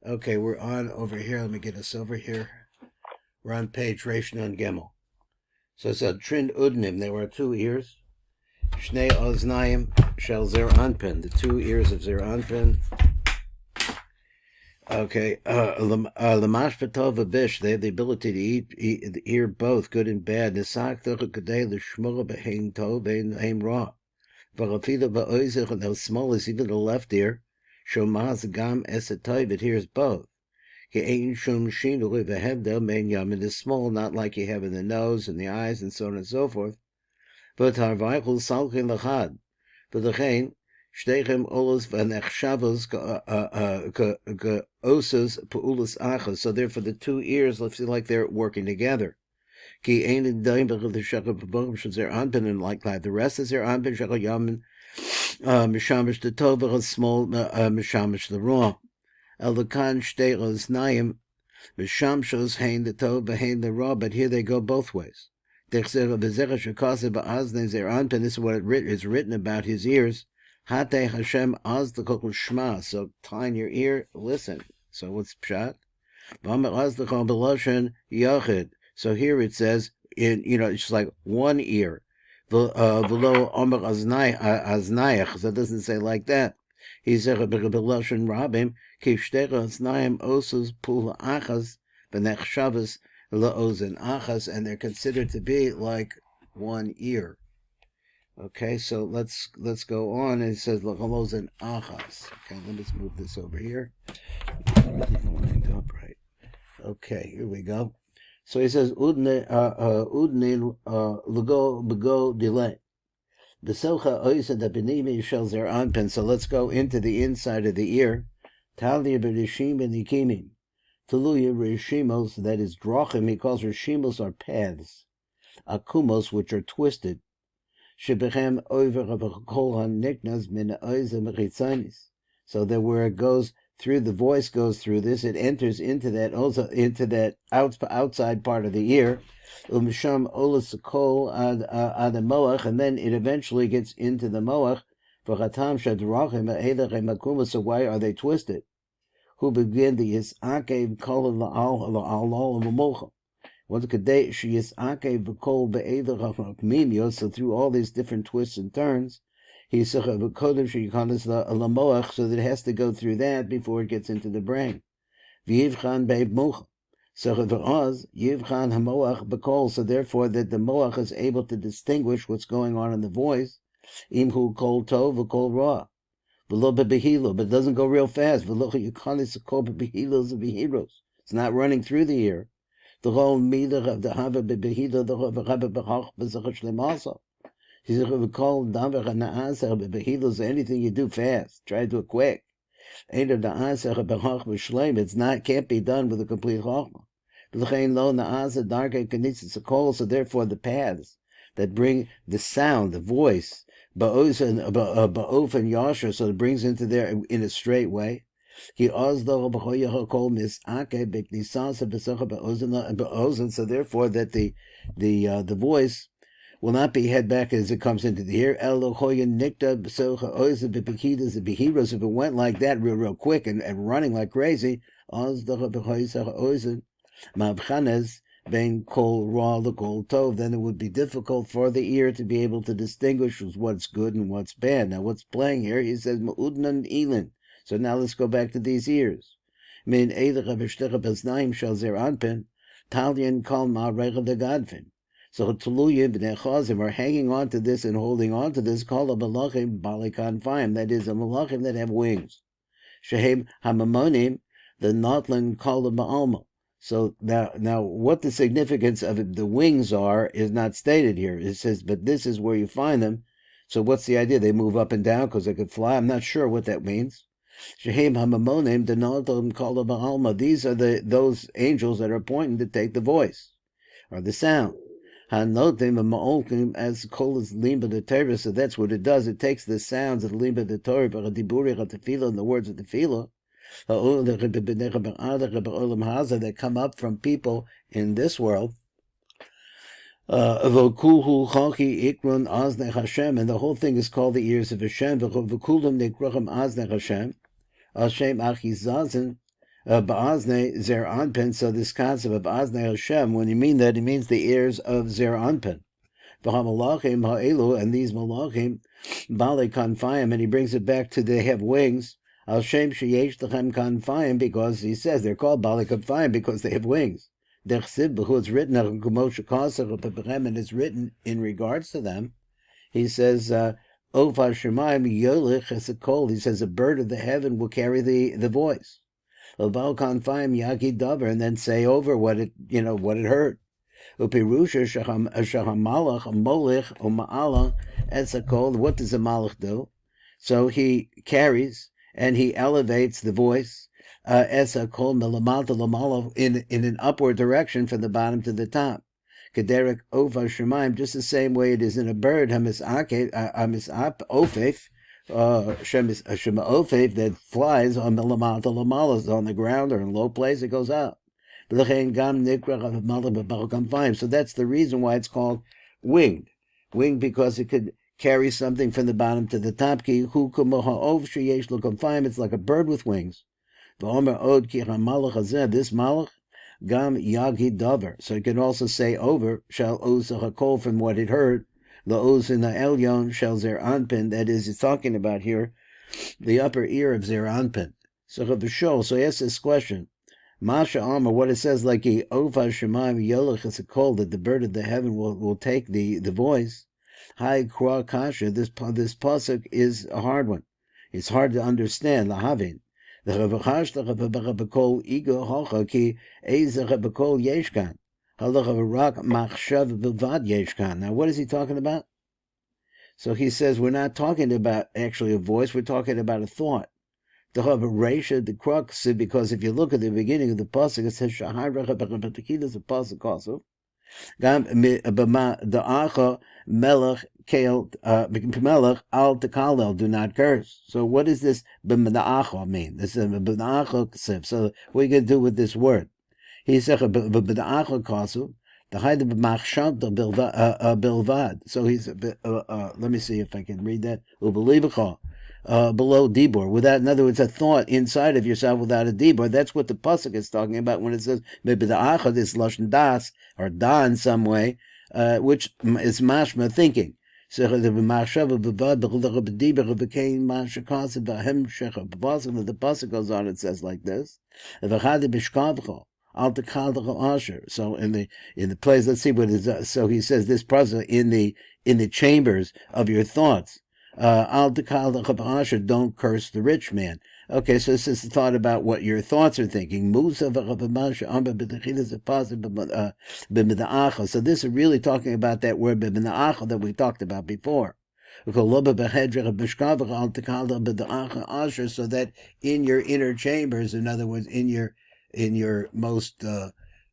Okay, we're on over here. Let me get us over here. We're on page Reish Nun Gimel. So it said Trin Udnim. There were 2 ears. Shnei Oznayim Shel Zair Anpin. The 2 ears of Zair Anpin. Okay, Lamash Patov Abish. They have the ability to hear both good and bad. Nisak Kadei Lishmura Behaim Tov Behaim Ra. Varafida Ba'oizich, and the smallest, even the left ear. Shomaz Gam Esetoiv. It hears both. It is small, not like you have in the nose and the eyes and so on and so forth. But so therefore the 2 ears, let's see, like they're working together. And like that, the rest is their anpin shakal yamin mishamish the tov small mishamish the raw. Elkan shtei oznayim mishamshos hein the tov behain the raw, but here they go both ways. This is what is written about his ears. Hatei Hashem az the kokul shma. So tie your ear, listen. So what's pshat? So here it says, it's like 1 ear. Below omer aznayach. So it doesn't say like that. He said b'loshen rabim kishtei oznayim osus pul achas v'nechshavas la'ozen achas, and they're considered to be like 1 ear. Okay, so let's go on. It says la'ozen achas. Okay, let me just move this over here. Lined up right. Okay, here we go. So he says udne lugo bego delay. Besocha oisa da benimi shel Zair Anpin. So let's go into the inside of the ear. Talia b'rishim and nikimim. Taluya rishimos, that is drachim. He calls rishimos are paths. Akumos, which are twisted. Shebechem over of a kol haniknas min oisa mechitzanis. So that where it goes through, the voice goes through this, it enters into that also into that outside part of the ear. Umsham olas kol ad the moach, and then it eventually gets into the moach. V'chatam shadrachim eidachem akuma. So why are they twisted? Who begin the yisakev kol la'al l'mocha. What kadei she yisakev v'kol be'eidachem mimyo. So through all these different twists and turns, he said v'kodem sheyikanus l'moach. So that it has to go through that before it gets into the brain. V'yivchan be'ev mocha. So yivchan hamoach b'kol. So therefore that the moach is able to distinguish what's going on in the voice. Imhu kol tov v'kol ra. V'lo b'behilo, but it doesn't go real fast. V'lo yukanis kol b'behilos and behiros. It's not running through the ear. The whole midah of the hava b'behilo, the whole v'chabe b'chach b'zachach lemasa. He said v'kol davar ha'na'asach b'behilos. Anything you do fast, try to do it quick. Ain't of na'asach b'chach b'shleim. It's not, can't be done with a complete chachma. So therefore the paths that bring the sound, the voice, ba'of and yasher, so it brings into there in a straight way. So therefore that the voice will not be head back as it comes into the ear. If it went like that real quick and running like crazy, Mabchanes ben kol ra the kol tov, then it would be difficult for the ear to be able to distinguish what's good and what's bad. Now what's playing here? He says ma'udnan ilin. So now let's go back to these ears. Min eidach v'shtecha b'znaim shel Zair Anpin talyan kol ma'arech de gadfin. So Tuluya b'nei chazim are hanging on to this and holding on to this. Kol malachim balikan fayim. That is a malachim that have wings. Shehem hamamonim the notlan kol ba'alma. So now, what the significance of the wings are is not stated here. It says, but this is where you find them. So what's the idea? They move up and down because they could fly? I'm not sure what that means. Shehem hamamonim denotum kol ba'alma. These are those angels that are appointed to take the voice or the sound. Hanotim ma'olkim as kol is limba the Torah. So that's what it does. It takes the sounds of the limba the Torah, and the words of the tefillah, that come up from people in this world, and the whole thing is called the ears of Hashem. Ba'azne Zair Anpin. So this concept of Azne Hashem, when you mean that, it means the ears of Zair Anpin. V'hamalachim ha'elu, and these malachim, Bale Kanfayim, and he brings it back to they have wings. Al Shem Sheyesh Lechem Kanfayim, because he says they're called Bale Kanfayim because they have wings. Dechsib, who it's written, and it's written in regards to them. He says, Ova Shemayim Yolich as a kol. He says a bird of the heaven will carry the voice. Bal Kanfayim Yagi Davar, and then say over what it heard. Upirusha shahamalach molich uma'ala as a kol. What does a malach do? So he carries and he elevates the voice as a kol melamalta lamala in an upward direction from the bottom to the top. Kederek ova shemaim, just the same way it is in a bird. Hamisap ofef shema ofef that flies on melamalta lamala on the ground or in low place. It goes up. So that's the reason why it's called winged. Winged because it could carry something from the bottom to the top. It's like a bird with wings. This malach gam yagi davar. So you can also say over shall oz hakol from what it heard. The oz in the elyon shall Zair Anpin. That is, it's talking about here the upper ear of Zair Anpin. So he asks this question. Masha Amar, what it says, like a Ofa Shemaim Yolach is a call that the bird of the heaven will take the voice. Hai Kra Kasha, this pasuk is a hard one. It's hard to understand. Lahavin. The Ravachash the Rabakol Ego Hocha ki Eza Rabakol Yeshkan. Halach Machshav Bilvad Yeshkan. Now what is he talking about? So he says we're not talking about actually a voice, we're talking about a thought. The Resha, the crux, because if you look at the beginning of the pasuk, it says Shahar is a pasuk also. The Acha Melech Kael Melech Al Tekalel, do not curse. So what does this B'Meda'acha mean? This is B'Meda'acha Ksif. So what are you going to do with this word? He said B'Meda'acha Kasu. The Haida B'Machshav Bilvad. So he's let me see if I can read that. U'Belibacha. Below dibur, without, in other words, a thought inside of yourself without a dibur. That's what the pasuk is talking about when it says maybe the achad is lashon das or da in some way, which is mashma thinking. So the pasuk goes on. It says like this. So in the place, let's see what it is. So he says this pasuk in the chambers of your thoughts. Don't curse the rich man. Okay, so this is the thought about what your thoughts are thinking. So this is really talking about that word that we talked about before. So that in your inner chambers, in other words, in your most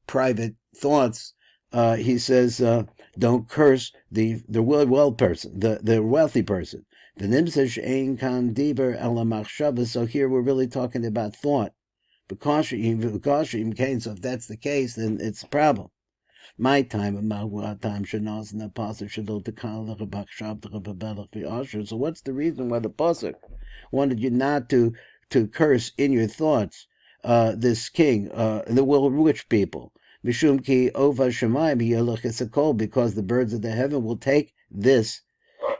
private thoughts, he says, don't curse the well person, the wealthy person. So here we're really talking about thought. So if that's the case, then it's a problem. My time, so what's the reason why the pasuk wanted you not to curse in your thoughts this king, the rich people? Mishum ki ova shemayim yelach esakol, because the birds of the heaven will take this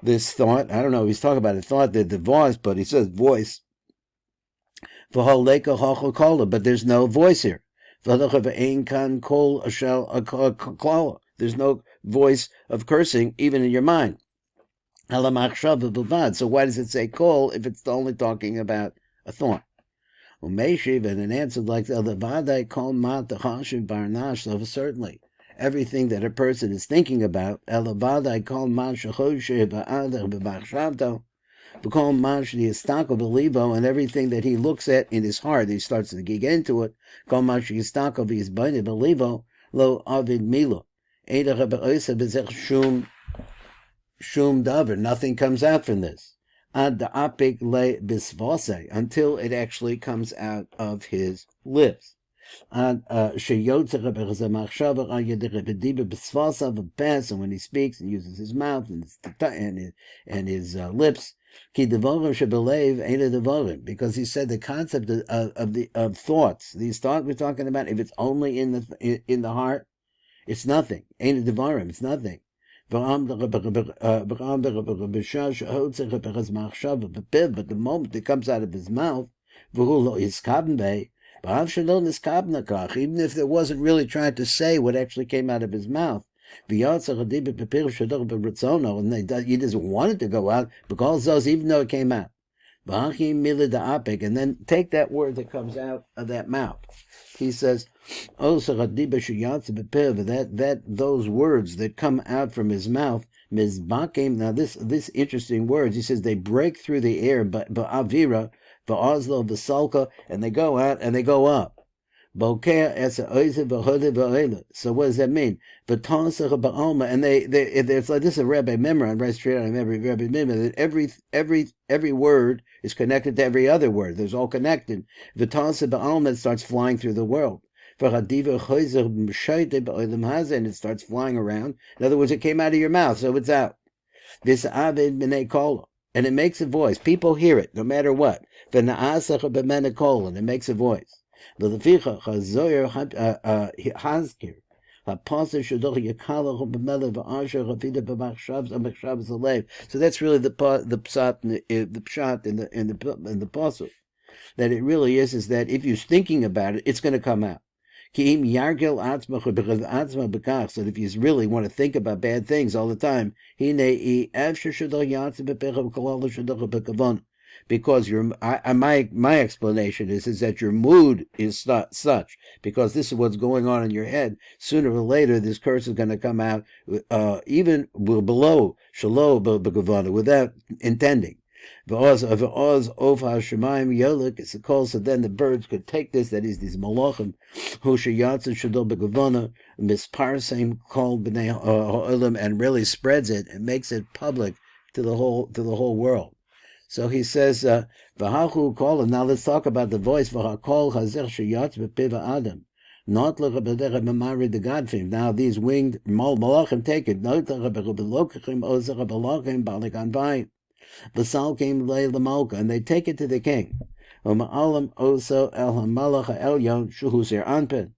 thought. I don't know if he's talking about a thought, the voice, but he says voice. But there's no voice here. There's no voice of cursing even in your mind. So why does it say call if it's only talking about a thought? And an answer like that, so certainly everything that a person is thinking about, and everything that he looks at in his heart, he starts to dig into it. Nothing comes out from this. Until it actually comes out of his lips. And when he speaks and uses his mouth and his lips, Ki devarim shebelev ain't a devarim, because he said the concept of thoughts. These thoughts we're talking about, if it's only in the heart, it's nothing. Ain't a devarim. It's nothing. But the moment it comes out of his mouth, even if it wasn't really trying to say what actually came out of his mouth, and he just wanted to go out, because those, even though it came out. And then take that word that comes out of that mouth. He says, that those words that come out from his mouth, now this interesting words, he says they break through the air, ba'avira, ba'azlo, b'salka, and they go out and they go up. So what does that mean? And it's like, this is a Rabbi Memra, right straight out of every Rabbi Memra, that every word is connected to every other word. There's all connected. It starts flying through the world. And it starts flying around. In other words, it came out of your mouth, so it's out. This avid b'nei kola, and it makes a voice. People hear it, no matter what. And it makes a voice. So that's really the pshat in the pasuk. That it really is that if you're thinking about it, it's going to come out. So that if you really want to think about bad things all the time, because my explanation is that your mood is not such, because this is what's going on in your head. Sooner or later, this curse is going to come out, even below shalo without intending. So then the birds could take this, that is, these malachim, called b'nei ha'olam, and really spreads it and makes it public to the whole world. So he says, "V'hachu kol." Now let's talk about the voice. V'hakol hazer sheyatz b'piva adam. Not l'chabedera b'mari de gadfim. Now these winged malachim take it. Not l'chabedera ozer b'lachim balikan vayim. V'sal came lei l'malka, and they take it to the king. V'ma'alam oso el hamalach ha'elyon shuhu Zair Anpin.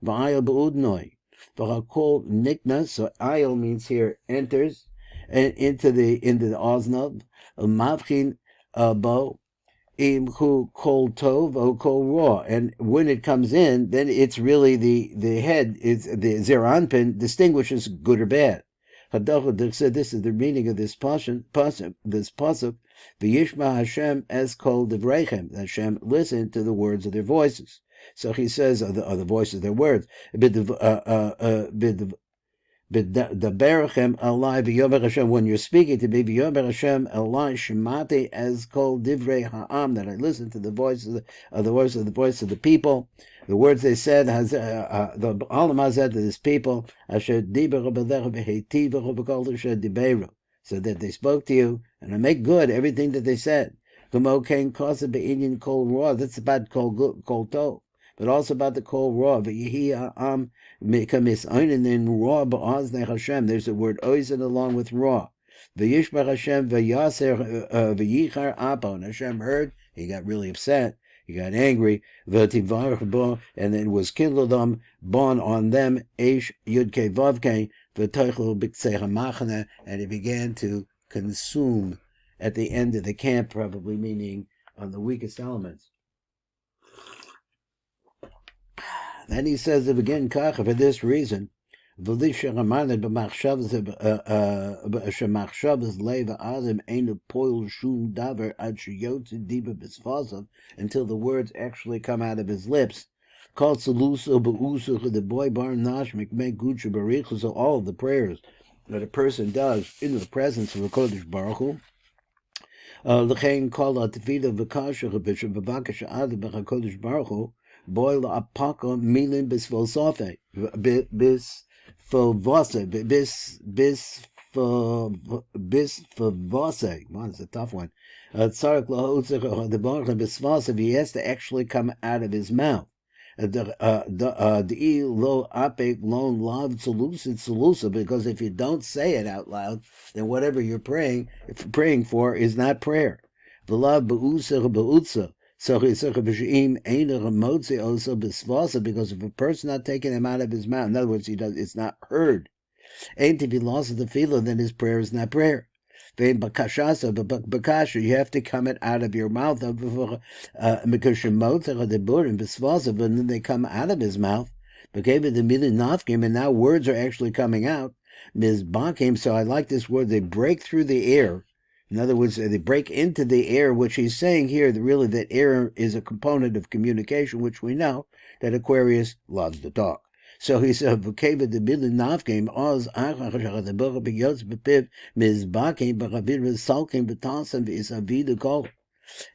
V'ayel b'udnoi. V'hakol niknas. So ayel means here enters, and into the oznav. Mavchin bo im hu kol tov o kol raw, and when it comes in, then it's really the head. It's the Zair Anpin distinguishes good or bad. Said this is the meaning of this pasuk. V'yishma Hashem es kol devreichem. Hashem listened to the words of their voices. So he says, the voices of their words. B'daberachem alai v'yomer Hashem, when you're speaking to me, v'yomer Hashem alai shemati as kol divrei ha'am, that I listen to the voice of the people, the words they said, the alam hazeh to this people, asher diberu b'lecha v'heitiveru b'kol asher diberu, so that they spoke to you, and I make good everything that they said. K'mo kein kosa be'inyan kol raw, that's about kol tov, but also about the kol raw, v'yehi ha'am mikamis oinen in raw ba'aznei Hashem. There's the word oizen along with raw. V'yishbach Hashem v'yichar apo, and Hashem heard, he got really upset, he got angry, v'tivarach bo, and then was kindled on them, eish yudke vavke, v'toichlu b'ksei hamachane, and he began to consume at the end of the camp, probably meaning on the weakest elements. Then he says it again, kacha, for this reason, because until the words actually come out of his lips. So all of the prayers that a person does in the presence of the Kodesh Baruch Hu, boil apaka milin bisfosophe bisfavose. Wow, that's a tough one. He has to actually come out of his mouth. The lo ape lon lav solusa, because if you don't say it out loud, then whatever you're praying for is not prayer. The love beutza. Because if a person not taking him out of his mouth, in other words, it's not heard. Ain't if he lost the feeling, then his prayer is not prayer. Bakasha, you have to come it out of your mouth, because your mouth and then they come out of his mouth. And now words are actually coming out. So I like this word. They break through the air. In other words, they break into the air, which he's saying here, that really that air is a component of communication, which we know that Aquarius loves to talk. So he said, "V'keva the bilin navkim oz achach the bora b'yotz b'piv mizbakim b'chavir v'salkim b'tasam v'isavid kol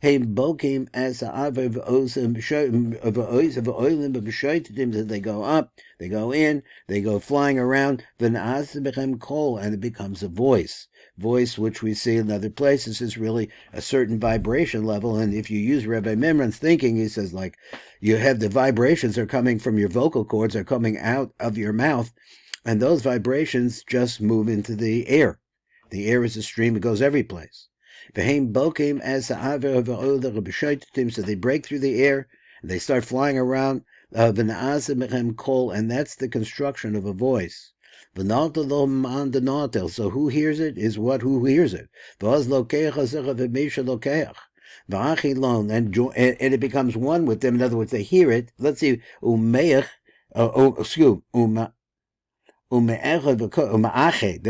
heim bokim as ha'aver v'osim v'oilim b'b'shoitetim." That they go up, they go in, they go flying around. V'na'as b'chem kol, and it becomes a voice. Voice, which we see in other places, is really a certain vibration level. And if you use Rabbi Mimran's thinking, he says, like, you have the vibrations are coming from your vocal cords, are coming out of your mouth, and those vibrations just move into the air. The air is a stream, it goes every place. So they break through the air, and they start flying around, and that's the construction of a voice. So who hears it is who hears it. And it becomes one with them. In other words, they hear it. Let's see, there it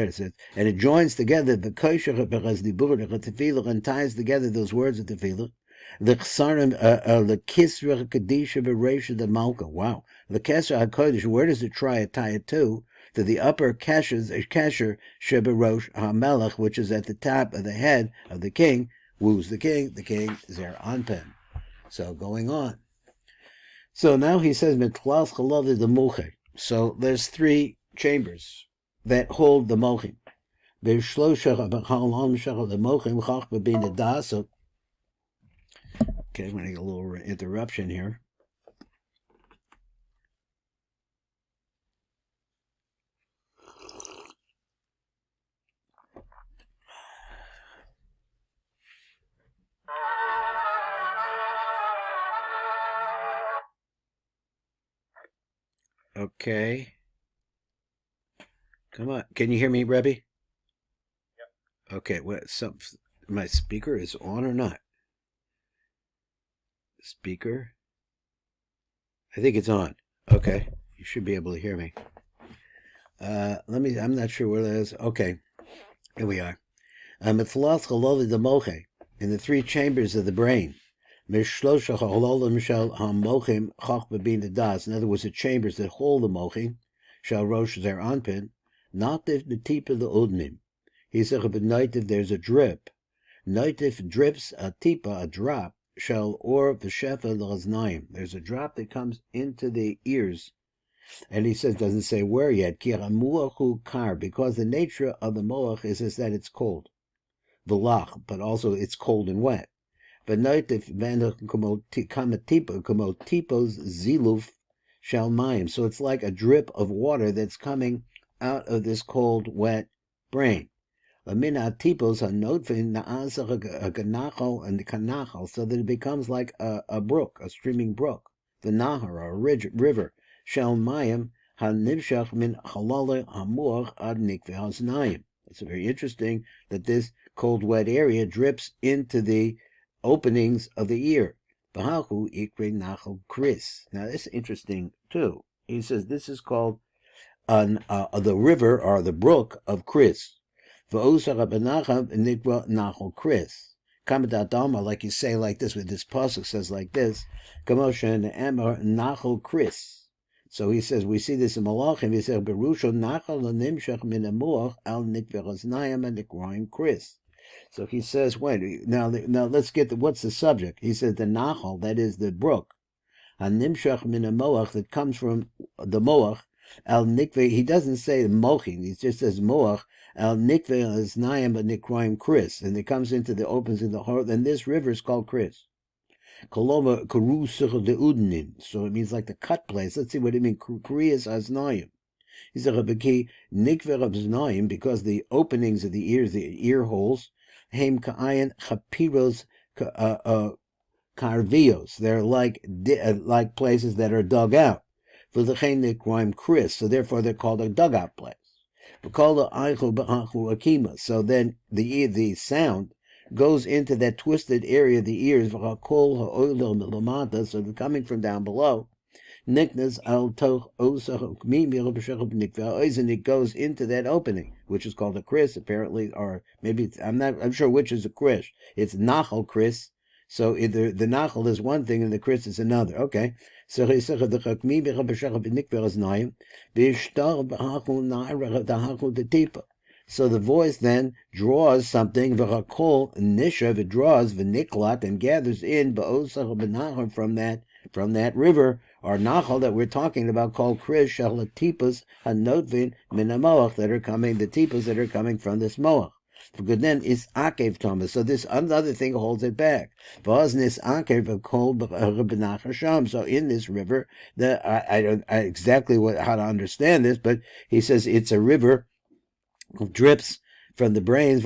is. And it joins together the tefillah, and ties together those words of tefillah. The kisra kadisha v'reisha the malka. Wow. The kesra hakodesh. Where does it tie it to? To the upper kesher sheberosh hamelech, which is at the top of the head of the king. Who's the king? The king Zair Anpin. So going on. So now he says mitlas chalav the moche. So there's three chambers that hold the mochim. So okay, I'm going to get a little interruption here. Okay. Come on. Can you hear me, Rebbe? Yep. Okay. My speaker is on or not? Speaker? I think it's on. Okay. You should be able to hear me. I'm not sure where that is. Okay. Here we are. In the three chambers of the brain. In other words, the chambers that hold the mochim, shall rosh Zair Anpin, not if the tip of the udnim. He said, but if there's a drip, if drips a tipa, a drop, shall or v'shefa l'chaznaim. There's a drop that comes into the ears, and he says, doesn't say where yet. Ki hamuach kar, because the nature of the moach is that it's cold, v'lach, but also it's cold and wet. But note if tipos ziluf shalmayim. So it's like a drip of water that's coming out of this cold, wet brain. Lamina tipos a note and the kanachal, so that it becomes like a brook, a streaming brook, the nahar, or a river. Shalmayim hanivshach min halale hamuach ad nikve haznayim. It's very interesting that this cold, wet area drips into the openings of the ear. V'hachu ikre nachal kris. Now this is interesting too. He says this is called the river or the brook of Kris. V'osar abanacham nikra nachal Kris. Kamadat Dama, like you say like this, with this pasuk says like this, Kamosha Emor nachal Kris. So he says, we see this in Malachim, he says, Berusho nachal l'nimshach min amuach al nikvechaznayim and nikroim Kris. So he says, wait, now let's get what's the subject? He says the Nahal, that is the brook, Nimshach min moach, that comes from the moach, al nikve, he doesn't say mochin, he just says moach, al nikve aznayim nikroim Kris, and it comes into the opens in the heart, and this river is called Kris. Koloma karusach de udnin. So it means like the cut place. Let's see what it means. Kriyas aznayim. He said nikver aznaim, because the openings of the ears, the ear holes, heim ka'ayin chapiros carvios. They're like places that are dug out. For the rhyme Chris, so therefore they're called a dugout place. So then the sound goes into that twisted area of the ears, so they're coming from down below. And it goes into that opening, which is called a Chris, apparently, or maybe I'm sure which is a Chris. It's Nachal Chris. So either the Nachal is one thing and the Chris is another. Okay. So so the voice then draws something, it draws v'niklat, and gathers in from that river or nachal that we're talking about, called krish shalatipus hanotvin min hamoach, that are coming, the tipus that are coming from this moach. Because then is akev thomas. So this another thing holds it back. So in this river, I don't exactly how to understand this, but he says it's a river of drips from the brains.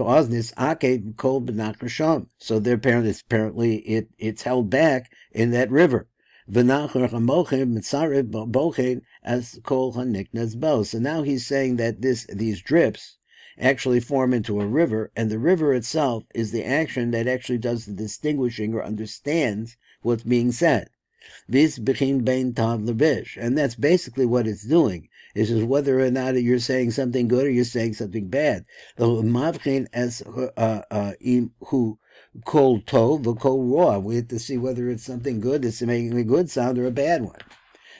So their apparently it's held back in that river. So now he's saying that these drips actually form into a river, and the river itself is the action that actually does the distinguishing or understands what's being said. This became bein tav lebish, and that's basically what it's doing. It's just whether or not you're saying something good or you're saying something bad. Mavchin as who kol tov v'kol raw. We have to see whether it's something good, it's making a good sound, or a bad one.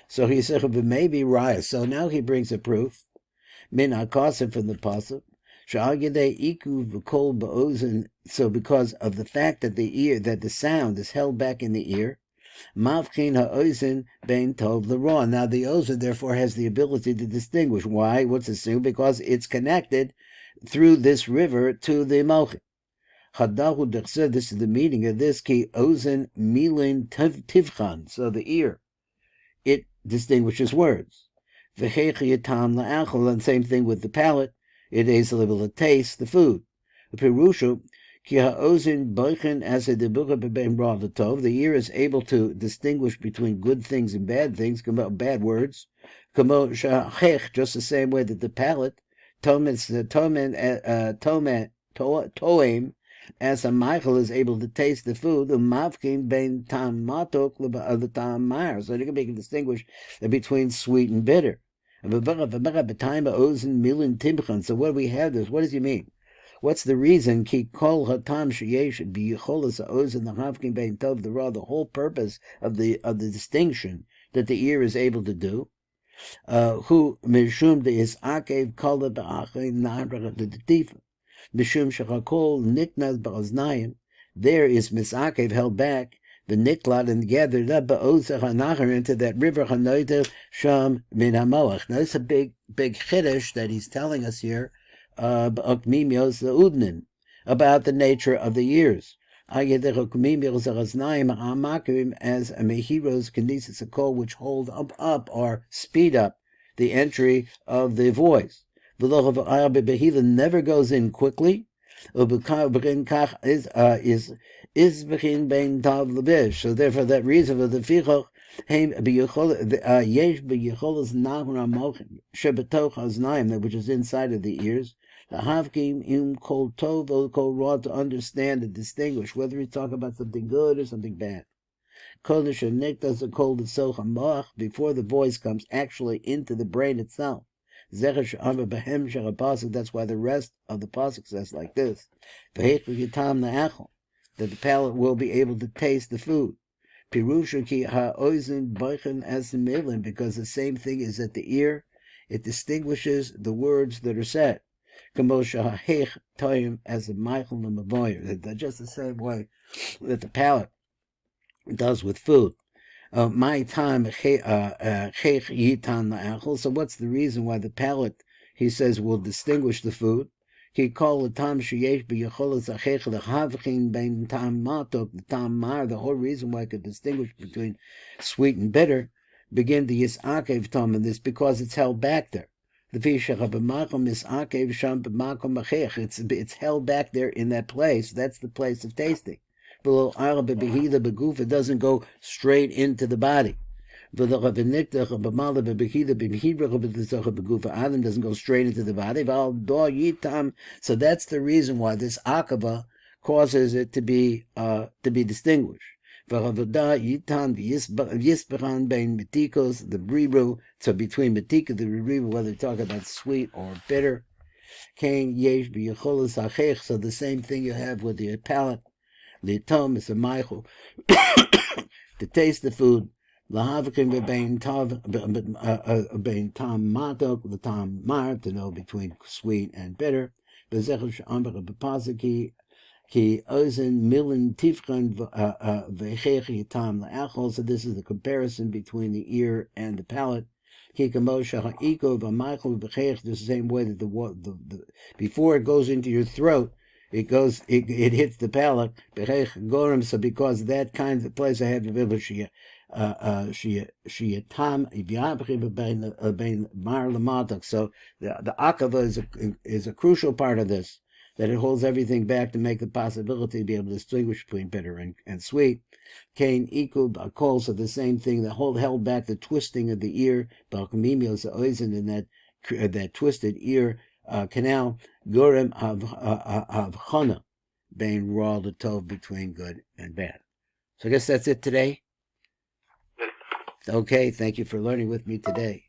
So he said, but maybe raya. So now he brings a proof. Min akasim from the pasuk. So because of the fact that the sound is held back in the ear, mavchin ha'ozen bein tov l'ra. Now the ozen therefore has the ability to distinguish. Why? What's assumed? Because it's connected through this river to the mochi. Hadahu dechsed. This is the meaning of this. Ki ozen milin tivchan. So the ear, it distinguishes words. V'chechiyatam la'achol. And same thing with the palate. It is able to taste the food. The Pirushu, ki ha'ozin boichen as a debucha bebein ra l'tov. The ear is able to distinguish between good things and bad things, bad words. Kamo sha'achech, just the same way that the palate, toem, as a Michael is able to taste the food, umavkin bein tam matok the tam mar. So they can distinguish between sweet and bitter. So what do we have this? What does he mean? What's the reason? The whole purpose of the distinction that the ear is able to do. Who mishum de is akev kol ba'achin na'rach de tifa. Mishum shachakol niknaz ba'aznayim. There is misakev held back, the niklat, and gathered up ba'ozach hanacher into that river hanoiter sham min hamoach. Now this is a big chiddush that he's telling us here, ba'okmimios le'udnin, about the nature of the ears. As a mehiros kinesis, a call which hold up or speed up the entry of the voice. The never goes in quickly. So therefore that reason for the fichoch which is inside of the ears, to understand and distinguish whether he's talking about something good or something bad. Before the voice comes actually into the brain itself. That's why the rest of the pasuk says like this: that the palate will be able to taste the food. Because the same thing is that the ear, it distinguishes the words that are said. As a Michael just the same way that the palate does with food. My time, so what's the reason why the palate, he says, will distinguish the food? He called the tam sheyesh b'yecholas achech lehavchin bein tam matok the tam mar. The whole reason why I could distinguish between sweet and bitter begin the yisakev tam, and this because it's held back there. It's held back there in that place. That's the place of tasting. It doesn't go straight into the body. Adam doesn't go straight into the body. So that's the reason why this akava causes it to be distinguished. The briru, so between metika, the briru, whether you talk about sweet or bitter, so the same thing you have with your palate. Litom is a maichel to taste the food. Lahavakim bein tam matok the tam mar, to know between sweet and bitter. Ki ozen milin tifkan vechechi tam leachol. So this is the comparison between the ear and the palate. Ki kamosha ha'iko v'maichol v'chech. The same way that the before it goes into your throat, it hits the palate. Bechech gorim. So because that kind of place I have to be she tam bein mar lamatok. So the akava is a crucial part of this, that it holds everything back to make the possibility to be able to distinguish between bitter and sweet. Kain equal kol, so the same thing that held back the twisting of the ear, balkamimios oizen, in that twisted ear canal. Gorem avchana bein ra tov, between good and bad. So I guess that's it today. Okay, thank you for learning with me today.